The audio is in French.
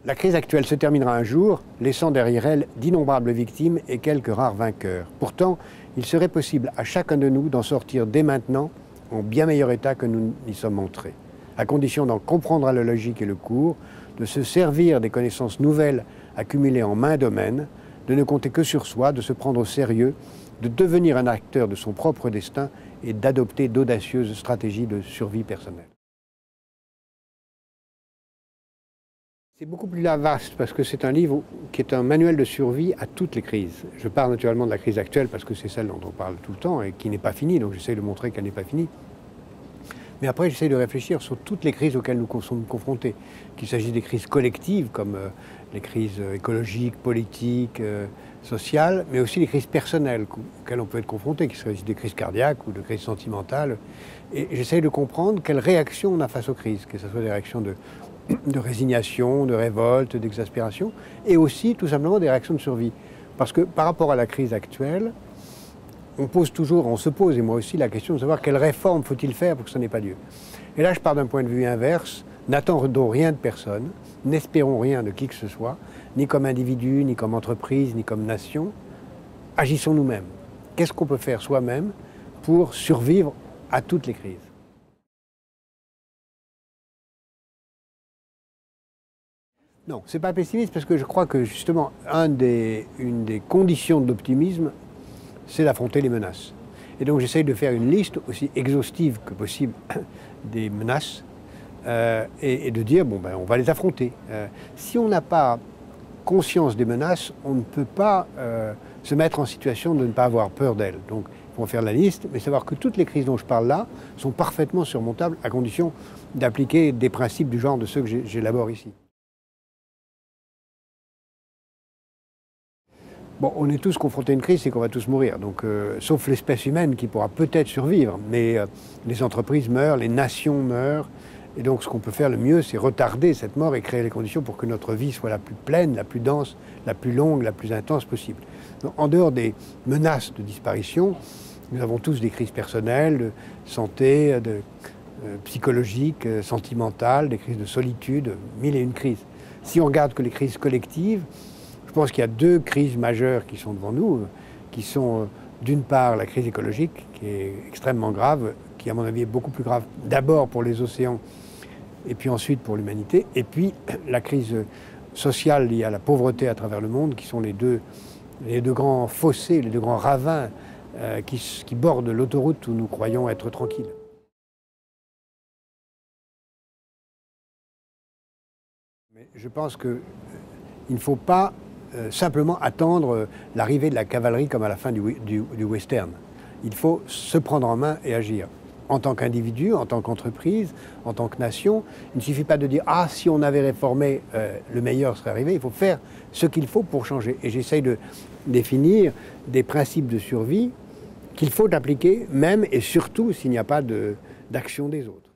La crise actuelle se terminera un jour, laissant derrière elle d'innombrables victimes et quelques rares vainqueurs. Pourtant, il serait possible à chacun de nous d'en sortir dès maintenant en bien meilleur état que nous n'y sommes entrés, à condition d'en comprendre la logique et le cours, de se servir des connaissances nouvelles accumulées en maint domaine, de ne compter que sur soi, de se prendre au sérieux, de devenir un acteur de son propre destin et d'adopter d'audacieuses stratégies de survie personnelle. C'est beaucoup plus vaste parce que c'est un livre qui est un manuel de survie à toutes les crises. Je parle naturellement de la crise actuelle parce que c'est celle dont on parle tout le temps et qui n'est pas finie, donc j'essaie de montrer qu'elle n'est pas finie. Mais après, j'essaie de réfléchir sur toutes les crises auxquelles nous sommes confrontés, qu'il s'agisse des crises collectives comme les crises écologiques, politiques, sociales, mais aussi les crises personnelles auxquelles on peut être confronté, qu'il s'agisse des crises cardiaques ou de crises sentimentales. Et j'essaie de comprendre quelles réactions on a face aux crises, que ce soit des réactions de résignation, de révolte, d'exaspération, et aussi tout simplement des réactions de survie. Parce que par rapport à la crise actuelle, on se pose, et moi aussi, la question de savoir quelles réformes faut-il faire pour que ça n'ait pas lieu. Et là, je pars d'un point de vue inverse, n'attendons rien de personne, n'espérons rien de qui que ce soit, ni comme individu, ni comme entreprise, ni comme nation. Agissons nous-mêmes. Qu'est-ce qu'on peut faire soi-même pour survivre à toutes les crises ? Non, ce n'est pas pessimiste parce que je crois que justement, une des conditions de l'optimisme, c'est d'affronter les menaces. Et donc j'essaye de faire une liste aussi exhaustive que possible des menaces et de dire, bon, ben, on va les affronter. Si on n'a pas conscience des menaces, on ne peut pas se mettre en situation de ne pas avoir peur d'elles. Donc il faut faire la liste, mais savoir que toutes les crises dont je parle là sont parfaitement surmontables à condition d'appliquer des principes du genre de ceux que j'élabore ici. Bon, on est tous confrontés à une crise, c'est qu'on va tous mourir, donc, sauf l'espèce humaine qui pourra peut-être survivre, mais les entreprises meurent, les nations meurent, et donc ce qu'on peut faire le mieux, c'est retarder cette mort et créer les conditions pour que notre vie soit la plus pleine, la plus dense, la plus longue, la plus intense possible. Donc, en dehors des menaces de disparition, nous avons tous des crises personnelles, de santé, psychologiques, sentimentales, des crises de solitude, mille et une crises. Si on regarde que les crises collectives, je pense qu'il y a deux crises majeures qui sont devant nous, qui sont d'une part la crise écologique, qui est extrêmement grave, qui à mon avis est beaucoup plus grave d'abord pour les océans et puis ensuite pour l'humanité, et puis la crise sociale liée à la pauvreté à travers le monde, qui sont les deux grands fossés, les deux grands ravins qui bordent l'autoroute où nous croyons être tranquilles. Mais je pense qu'il ne faut pas simplement attendre l'arrivée de la cavalerie comme à la fin du western. Il faut se prendre en main et agir. En tant qu'individu, en tant qu'entreprise, en tant que nation, il ne suffit pas de dire « Ah, si on avait réformé, le meilleur serait arrivé ». Il faut faire ce qu'il faut pour changer. Et j'essaye de définir des principes de survie qu'il faut appliquer, même et surtout s'il n'y a pas d'action des autres.